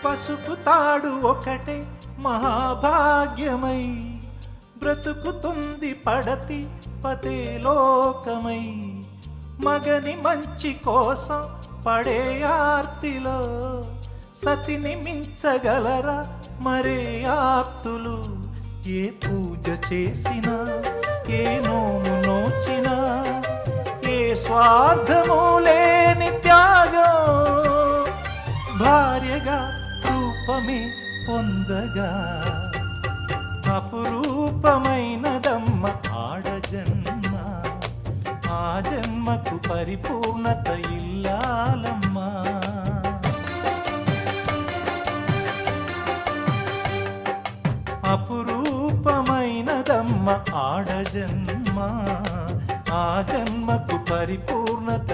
పసుపు తాడు ఒకటే మహాభాగ్యమై బ్రతుకుతుంది పడతి పతే లోకమై. మగని మంచి కోసం పడే ఆర్తిలో సతిని మించగలరా మరే ఆప్తులు. ఏ పూజ చేసినా ఏ నోము నోచినా ఏ స్వార్థము లేని త్యాగం భార్యగా రూపమే పొందగా. అపురూపమైనదమ్మ ఆడజన్మ, ఆ జన్మకు పరిపూర్ణత ఇల్లాలమ్మా. అపురూపమైనదమ్మ ఆడజన్మ, ఆ జన్మకు పరిపూర్ణత